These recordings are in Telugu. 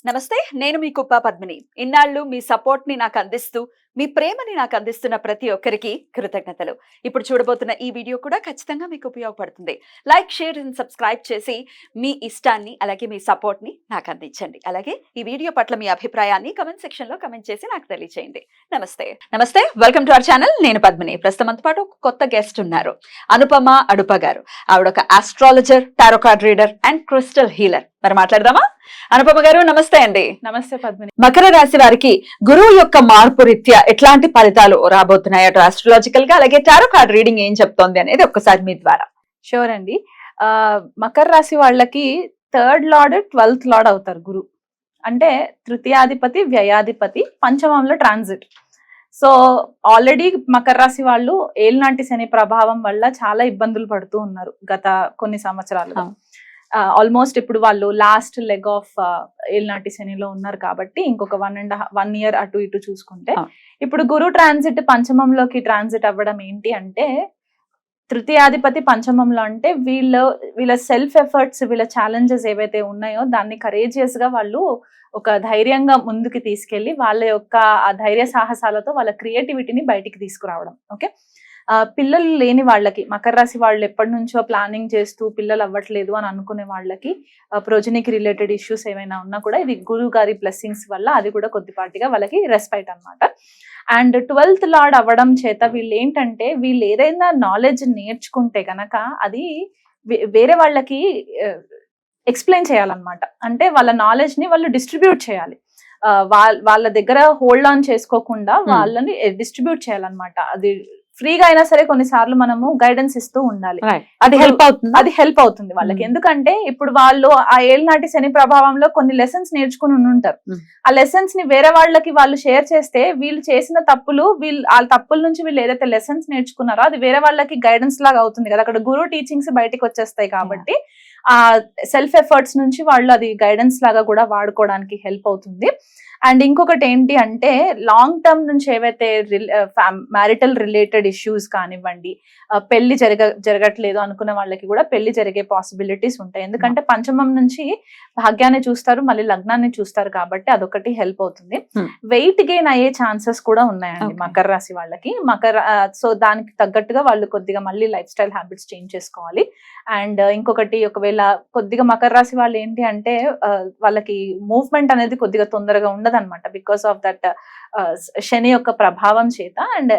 నమస్తే, నేను మీ కుప్ప పద్మిని. ఇన్నాళ్ళు మీ సపోర్ట్‌ని నాకందిస్తూ, మీ ప్రేమని నాకందిస్తున్న ప్రతి ఒక్కరికి కృతజ్ఞతలు. ఇప్పుడు చూడబోతున్న ఈ వీడియో కూడా ఖచ్చితంగా మీకు ఉపయోగపడుతుంది. లైక్, షేర్ అండ్ సబ్స్క్రైబ్ చేసి మీ ఇష్టాన్ని అలాగే మీ సపోర్ట్‌ని నాకందించండి. అలాగే ఈ వీడియో పట్ల మీ అభిప్రాయాన్ని కామెంట్ సెక్షన్‌లో కామెంట్ చేసి నాకు తెలియజేయండి. నమస్తే, వెల్కమ్ టు అవర్ ఛానల్. నేను పద్మిని. ప్రస్తుతం మనతో పాటు ఒక కొత్త గెస్ట్ ఉన్నారు. అనుపమ అడుప గారు. ఆవిడ ఒక astrologer, tarot card reader and crystal healer. మరి మాట్లాడదామా? అనుపమ గారు నమస్తే అండి. నమస్తే పద్మిని. మకర రాశి వారికి గురువు యొక్క మార్పు రీత్యా ఎట్లాంటి ఫలితాలు రాబోతున్నాయి అటు ఆస్ట్రాలజికల్ గా అలాగే టారో కార్డ్ రీడింగ్ ఏం చెప్తోంది అనేది ఒక్కసారి మీ ద్వారా. షూర్ అండి. మకర రాశి వాళ్ళకి 3rd లార్డ్ 12th లార్డ్ అవుతారు గురు. అంటే తృతీయాధిపతి, వ్యయాధిపతి, పంచమంలో ట్రాన్సిట్. సో ఆల్రెడీ మకర రాశి వాళ్ళు ఏలినాటి శని ప్రభావం వల్ల చాలా ఇబ్బందులు పడుతూ ఉన్నారు గత కొన్ని సంవత్సరాలుగా. ఆల్మోస్ట్ ఇప్పుడు వాళ్ళు లాస్ట్ లెగ్ ఆఫ్ ఏలినాటి శనిలో ఉన్నారు కాబట్టి ఇంకొక 1 year అటు ఇటు చూసుకుంటే ఇప్పుడు గురు ట్రాన్సిట్ పంచమంలోకి ట్రాన్సిట్ అవ్వడం ఏంటి అంటే, తృతీయాధిపతి పంచమంలో అంటే వీళ్ళ సెల్ఫ్ ఎఫర్ట్స్, వీళ్ళ ఛాలెంజెస్ ఏవైతే ఉన్నాయో దాన్ని కరేజియస్ గా వాళ్ళు ఒక ధైర్యంగా ముందుకు తీసుకెళ్లి వాళ్ళ యొక్క ఆ ధైర్య సాహసాలతో వాళ్ళ క్రియేటివిటీని బయటికి తీసుకురావడం. ఓకే, పిల్లలు లేని వాళ్ళకి, మకర రాశి వాళ్ళు ఎప్పటి నుంచో ప్లానింగ్ చేస్తూ పిల్లలు అవ్వట్లేదు అని అనుకునే వాళ్ళకి, ప్రొజెనికి రిలేటెడ్ ఇష్యూస్ ఏమైనా ఉన్నా కూడా ఇది గురువు గారి బ్లెస్సింగ్స్ వల్ల అది కూడా కొద్దిపాటిగా వాళ్ళకి రెస్పైట్ అన్నమాట. అండ్ 12th లార్డ్ అవ్వడం చేత వీళ్ళు ఏంటంటే, వీళ్ళు ఏదైనా నాలెడ్జ్ నేర్చుకుంటే గనక అది వేరే వాళ్ళకి ఎక్స్ప్లెయిన్ చేయాలన్నమాట. అంటే వాళ్ళ నాలెడ్జ్ ని వాళ్ళు డిస్ట్రిబ్యూట్ చేయాలి. వాళ్ళ దగ్గర హోల్డ్ ఆన్ చేసుకోకుండా వాళ్ళని డిస్ట్రిబ్యూట్ చేయాలన్నమాట. అది ఫ్రీగా అయినా సరే కొన్నిసార్లు మనము గైడెన్స్ ఇస్తూ ఉండాలి. అది హెల్ప్ అవుతుంది వాళ్ళకి. ఎందుకంటే ఇప్పుడు వాళ్ళు ఆ ఏళ్ళనాటి శని ప్రభావంలో కొన్ని లెసన్స్ నేర్చుకుని ఉంటారు. ఆ లెసన్స్ ని వేరే వాళ్ళకి వాళ్ళు షేర్ చేస్తే వీళ్ళు చేసిన తప్పులు, వాళ్ళ తప్పుల నుంచి వీళ్ళు ఏదైతే లెసన్స్ నేర్చుకున్నారో అది వేరే వాళ్ళకి గైడెన్స్ లాగా అవుతుంది కదా. అక్కడ గురువు టీచింగ్స్ బయటకు వచ్చేస్తాయి కాబట్టి ఆ సెల్ఫ్ ఎఫర్ట్స్ నుంచి వాళ్ళు అది గైడెన్స్ లాగా కూడా వాడుకోవడానికి హెల్ప్ అవుతుంది. అండ్ ఇంకొకటి ఏంటి అంటే, లాంగ్ టర్మ్ నుంచి ఏవైతే మ్యారిటల్ రిలేటెడ్ ఇష్యూస్ కానివ్వండి, పెళ్లి జరగట్లేదు అనుకున్న వాళ్ళకి కూడా పెళ్లి జరిగే పాసిబిలిటీస్ ఉంటాయి. ఎందుకంటే పంచమం నుంచి భాగ్యాన్ని చూస్తారు, మళ్ళీ లగ్నాన్ని చూస్తారు కాబట్టి అదొకటి హెల్ప్ అవుతుంది. వెయిట్ గెయిన్ అయ్యే ఛాన్సెస్ కూడా ఉన్నాయండి మకర రాశి వాళ్ళకి. సో దానికి తగ్గట్టుగా వాళ్ళు కొద్దిగా మళ్ళీ లైఫ్ స్టైల్ హ్యాబిట్స్ చేంజ్ చేసుకోవాలి. అండ్ ఇంకొకటి, ఒకవేళ కొద్దిగా మకర రాశి వాళ్ళు ఏంటి అంటే వాళ్ళకి మూవ్మెంట్ అనేది కొద్దిగా తొందరగా ఉండదు అనమాట. బికాస్ ఆఫ్ దట్ శని యొక్క ప్రభావం చేత అండ్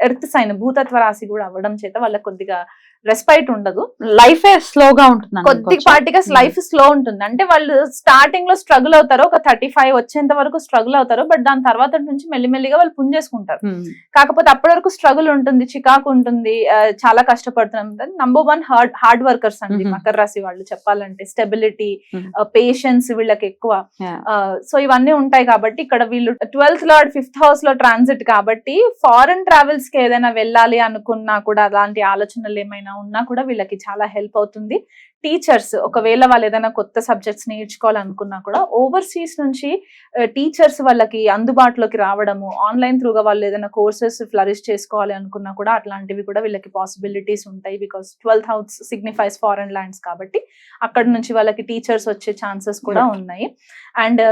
ఎర్త్ సైన్ భూతత్వ రాశి కూడా అవ్వడం చేత వాళ్ళకి కొద్దిగా రెస్పైట్ ఉండదు. లైఫ్ స్లోగా ఉంటుంది, కొద్దిపాటిగా లైఫ్ స్లో ఉంటుంది. అంటే వాళ్ళు స్టార్టింగ్ లో స్ట్రగుల్ అవుతారు, ఒక 35 వచ్చేంత వరకు స్ట్రగుల్ అవుతారు. బట్ దాని తర్వాత నుంచి మెల్లిమెల్లిగా వాళ్ళు పుంజేసుకుంటారు. కాకపోతే అప్పటి వరకు స్ట్రగుల్ ఉంటుంది, చికాకు ఉంటుంది, చాలా కష్టపడుతున్నాం. నంబర్ 1 హార్డ్ వర్కర్స్ అండి మకర రాశి వాళ్ళు. చెప్పాలంటే స్టెబిలిటీ, పేషెన్స్ వీళ్ళకి ఎక్కువ. సో ఇవన్నీ ఉంటాయి కాబట్టి ఇక్కడ వీళ్ళు 12th లార్డ్ 5th హౌస్ లో ట్రాన్సిట్ కాబట్టి ఫారెన్ ట్రావెల్స్ కి ఏదైనా వెళ్ళాలి అనుకున్నా కూడా, అలాంటి ఆలోచనలు ఏమైనా ఉన్నా కూడా వీళ్ళకి చాలా హెల్ప్ అవుతుంది. టీచర్స్, ఒకవేళ వాళ్ళు ఏదైనా కొత్త సబ్జెక్ట్స్ నేర్చుకోవాలనుకున్నా కూడా ఓవర్సీస్ నుంచి టీచర్స్ వాళ్ళకి అందుబాటులోకి రావడము, ఆన్లైన్ త్రూగా వాళ్ళు ఏదైనా కోర్సెస్ ఫ్లరిష్ చేసుకోవాలి అనుకున్నా కూడా అట్లాంటివి కూడా వీళ్ళకి పాసిబిలిటీస్ ఉంటాయి. Because 12th house signifies foreign lands కాబట్టి అక్కడ నుంచి వాళ్ళకి టీచర్స్ వచ్చే ఛాన్సెస్ కూడా ఉన్నాయి. అండ్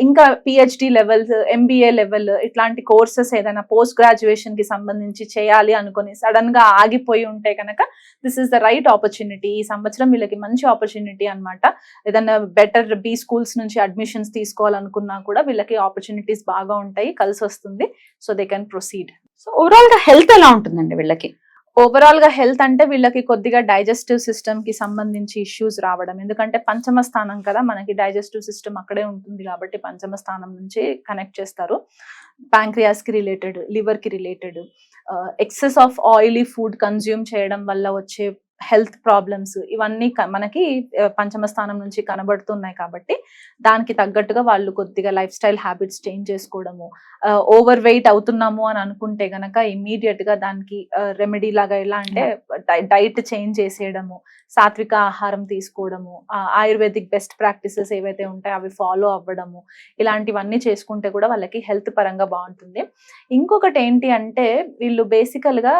ఇంకా పిహెచ్డి లెవెల్స్, ఎంబీఏ లెవెల్ ఇట్లాంటి కోర్సెస్ ఏదైనా పోస్ట్ గ్రాడ్యుయేషన్ కి సంబంధించి చేయాలి అనుకుని సడన్ గా ఆగిపోయి ఉంటే కనుక this is the right opportunity. ఈ సంవత్సరం వీళ్ళకి మంచి ఆపర్చునిటీ అన్నమాట. ఏదైనా బెటర్ బి స్కూల్స్ నుంచి అడ్మిషన్స్ తీసుకోవాలనుకున్నా కూడా వీళ్ళకి ఆపర్చునిటీస్ బాగా ఉంటాయి, కలిసి వస్తుంది. So they can proceed. So overall గా హెల్త్ ఎలా ఉంటుందండి వీళ్ళకి? ఓవరాల్ గా హెల్త్ అంటే వీళ్ళకి కొద్దిగా డైజెస్టివ్ సిస్టమ్ కి సంబంధించి ఇష్యూస్ రావడం. ఎందుకంటే పంచమ స్థానం కదా, మనకి డైజెస్టివ్ సిస్టమ్ అక్కడే ఉంటుంది కాబట్టి పంచమ స్థానం నుంచి కనెక్ట్ చేస్తారు. ప్యాంక్రియాస్ కి రిలేటెడ్, లివర్ కి related, excess of oily food consume చేయడం వల్ల వచ్చే హెల్త్ ప్రాబ్లమ్స్ ఇవన్నీ మనకి పంచమ స్థానం నుంచి కనబడుతున్నాయి కాబట్టి దానికి తగ్గట్టుగా వాళ్ళు కొద్దిగా లైఫ్ స్టైల్ హ్యాబిట్స్ చేంజ్ చేసుకోవడము. ఓవర్ వెయిట్ అవుతున్నాము అని అనుకుంటే గనక ఇమ్మీడియట్ గా దానికి రెమెడీ లాగా ఎలా అంటే డైట్ చేంజ్ చేసేయడము, సాత్విక ఆహారం తీసుకోవడము, ఆయుర్వేదిక్ బెస్ట్ ప్రాక్టీసెస్ ఏవైతే ఉంటాయో అవి ఫాలో అవ్వడము, ఇలాంటివన్నీ చేసుకుంటే కూడా వాళ్ళకి హెల్త్ పరంగా బాగుంటుంది. ఇంకొకటి ఏంటి అంటే వీళ్ళు బేసికల్ గా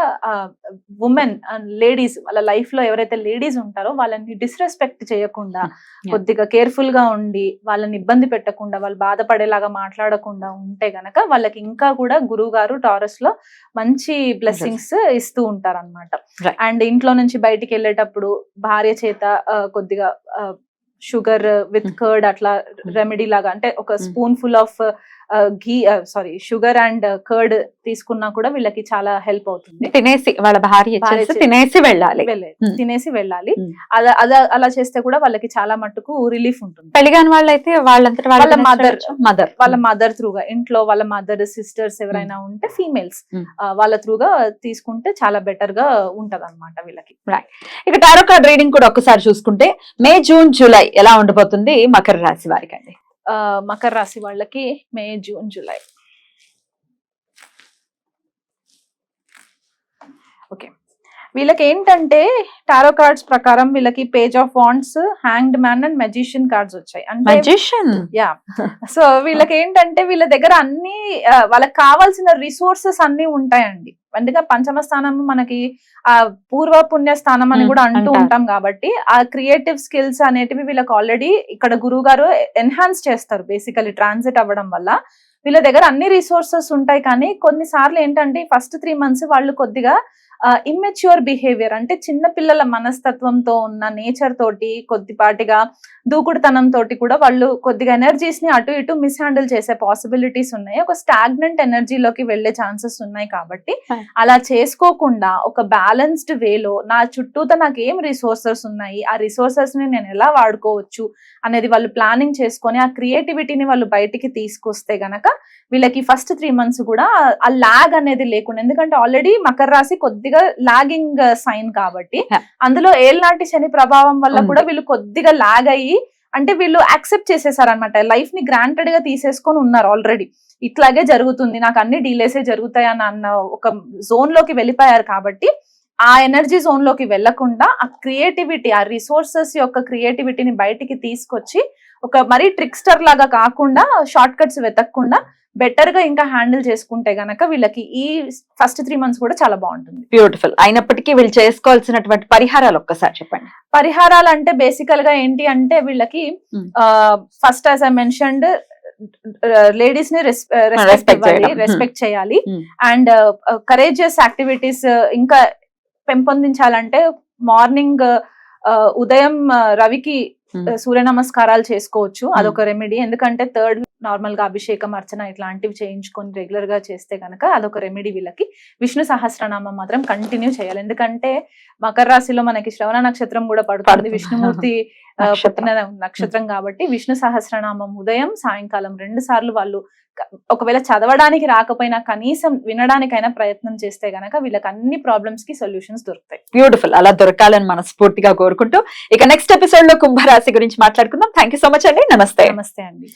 ఉమెన్, లేడీస్ వాళ్ళ లైఫ్ లైఫ్ లో ఎవరైతే లేడీస్ ఉంటారో వాళ్ళని డిస్రెస్పెక్ట్ చేయకుండా కొద్దిగా కేర్ఫుల్ గా ఉండి వాళ్ళని ఇబ్బంది పెట్టకుండా వాళ్ళు బాధపడేలాగా మాట్లాడకుండా ఉంటే గనక వాళ్ళకి ఇంకా కూడా గురువు గారు టారస్ లో మంచి బ్లెస్సింగ్స్ ఇస్తూ ఉంటారు అనమాట. Right. అండ్ ఇంట్లో నుంచి బయటికి వెళ్ళేటప్పుడు భార్య చేత కొద్దిగా షుగర్ విత్ కర్డ్ అట్లా రెమెడీ లాగా అంటే ఒక spoon full of ghee sugar and curd తీసుకున్నా కూడా వీళ్ళకి చాలా హెల్ప్ అవుతుంది. తినేసి వాళ్ళ భార్య ఇచ్చేసి తినేసి వెళ్ళాలి. తినేసి వెళ్ళాలి. Hmm. అలా చేస్తే కూడా వాళ్ళకి చాలా మట్టుకు రిలీఫ్ ఉంటుంది. పెళ్లిగాని వాళ్ళైతే వాళ్ళంతట వాళ్ళ మదర్ వాళ్ళ మదర్ త్రూగా ఇంట్లో వాళ్ళ మదర్ సిస్టర్స్ ఎవరైనా ఉంటే ఫీమేల్స్ Hmm. వాళ్ళ త్రూగా తీసుకుంటే చాలా బెటర్ గా ఉంటది అనమాట వీళ్ళకి. ఇక టారో కార్డ్ రీడింగ్ కూడా ఒక్కసారి చూసుకుంటే మే, జూన్, జూలై ఎలా ఉండబోతుంది మకర రాశి వారికి అండి? మకర రాశి వాళ్ళకి మే, జూన్, జూలై. ఓకే, వీళ్ళకి ఏంటంటే టారో కార్డ్స్ ప్రకారం వీళ్ళకి page of wands, hanged man and magician cards వచ్చాయి. అంటే యా, సో వీళ్ళకి ఏంటంటే వీళ్ళ దగ్గర అన్ని వాళ్ళకి కావాల్సిన రిసోర్సెస్ అన్ని ఉంటాయండి. అందుకే పంచమ స్థానం మనకి ఆ పూర్వ పుణ్య స్థానం అని కూడా అంటూ ఉంటాం కాబట్టి ఆ క్రియేటివ్ స్కిల్స్ అనేటివి వీళ్ళకి ఆల్రెడీ ఇక్కడ గురువు గారు ఎన్హాన్స్ చేస్తారు. బేసికలీ ట్రాన్సిట్ అవ్వడం వల్ల వీళ్ళ దగ్గర అన్ని రిసోర్సెస్ ఉంటాయి. కానీ కొన్నిసార్లు ఏంటంటే ఫస్ట్ 3 months వాళ్ళు కొద్దిగా ఇమ్మెచ్యూర్ బిహేవియర్ అంటే చిన్న పిల్లల మనస్తత్వంతో ఉన్న నేచర్ తోటి కొద్దిపాటిగా దూకుడుతనం తోటి కూడా వాళ్ళు కొద్దిగా ఎనర్జీస్ ని అటు ఇటు మిస్హ్యాండిల్ చేసే పాసిబిలిటీస్ ఉన్నాయి. ఒక స్టాగ్నెంట్ ఎనర్జీలోకి వెళ్లే ఛాన్సెస్ ఉన్నాయి. కాబట్టి అలా చేసుకోకుండా ఒక బ్యాలెన్స్డ్ వేలో నా చుట్టూతో నాకు ఏం రిసోర్సెస్ ఉన్నాయి, ఆ రిసోర్సెస్ ని నేను ఎలా వాడుకోవచ్చు అనేది వాళ్ళు ప్లానింగ్ చేసుకొని ఆ క్రియేటివిటీని వాళ్ళు బయటికి తీసుకొస్తే గనక వీళ్ళకి ఫస్ట్ 3 months కూడా ఆ లాగ్ అనేది లేకుండా, ఎందుకంటే ఆల్రెడీ మకర రాశి కొద్దిగా లాగింగ్ సైన్ కాబట్టి అందులో ఏళ్ళనాటి శని ప్రభావం వల్ల కూడా వీళ్ళు కొద్దిగా లాగ్ అయ్యి అంటే వీళ్ళు యాక్సెప్ట్ చేసేసారనమాట. లైఫ్ ని గ్రాంటెడ్ గా తీసేసుకొని ఉన్నారు ఆల్రెడీ. ఇట్లాగే జరుగుతుంది, నాకు అన్ని డీలేసే జరుగుతాయి అన్న ఒక జోన్ లోకి వెళ్ళిపోయారు. కాబట్టి ఆ ఎనర్జీ జోన్ లోకి వెళ్లకుండా ఆ క్రియేటివిటీ, ఆ రిసోర్సెస్ యొక్క క్రియేటివిటీని బయటికి తీసుకొచ్చి ఒక మరీ ట్రిక్స్టర్ లాగా కాకుండా షార్ట్ కట్స్ వెతకకుండా బెటర్ గా ఇంకా హ్యాండిల్ చేసుకుంటే గనక వీళ్ళకి ఈ ఫస్ట్ 3 months కూడా చాలా బాగుంటుంది. బ్యూటిఫుల్. అయినప్పటికీ వీళ్ళు చేసుకోవాల్సినటువంటి పరిహారాలు ఒక్కసారి చెప్పండి. పరిహారాలు అంటే బేసికల్ గా ఏంటి అంటే వీళ్ళకి first as I mentioned ladies ని రెస్పెక్ట్ చేయాలి. అండ్ కరేజియస్ యాక్టివిటీస్ ఇంకా పెంపొందించాలంటే మార్నింగ్ ఉదయం రవికి సూర్య నమస్కారాలు చేసుకోవచ్చు, అదొక రెమెడీ. ఎందుకంటే థర్డ్ నార్మల్ గా అభిషేకం, అర్చన ఇట్లాంటివి చేయించుకొని రెగ్యులర్ గా చేస్తే కనుక అదొక రెమెడీ. వీళ్ళకి విష్ణు సహస్రనామం మాత్రం కంటిన్యూ చేయాలి. ఎందుకంటే మకర రాశిలో మనకి శ్రవణ నక్షత్రం కూడా పడుతుంది, విష్ణుమూర్తి పుట్టిన నక్షత్రం కాబట్టి విష్ణు సహస్రనామం ఉదయం సాయంకాలం 2 సార్లు వాళ్ళు ఒకవేళ చదవడానికి రాకపోయినా కనీసం వినడానికైనా ప్రయత్నం చేస్తే గనక వీళ్ళకి అన్ని ప్రాబ్లమ్స్ కి సొల్యూషన్స్ దొరుకుతాయి. బ్యూటిఫుల్. అలా దొరకాలని మనస్ఫూర్తిగా కోరుకుంటూ ఇక నెక్స్ట్ ఎపిసోడ్ లో కుంభరాశి గురించి మాట్లాడుకుందాం. థ్యాంక్ యూ సో మచ్ అండి. నమస్తే. నమస్తే అండి.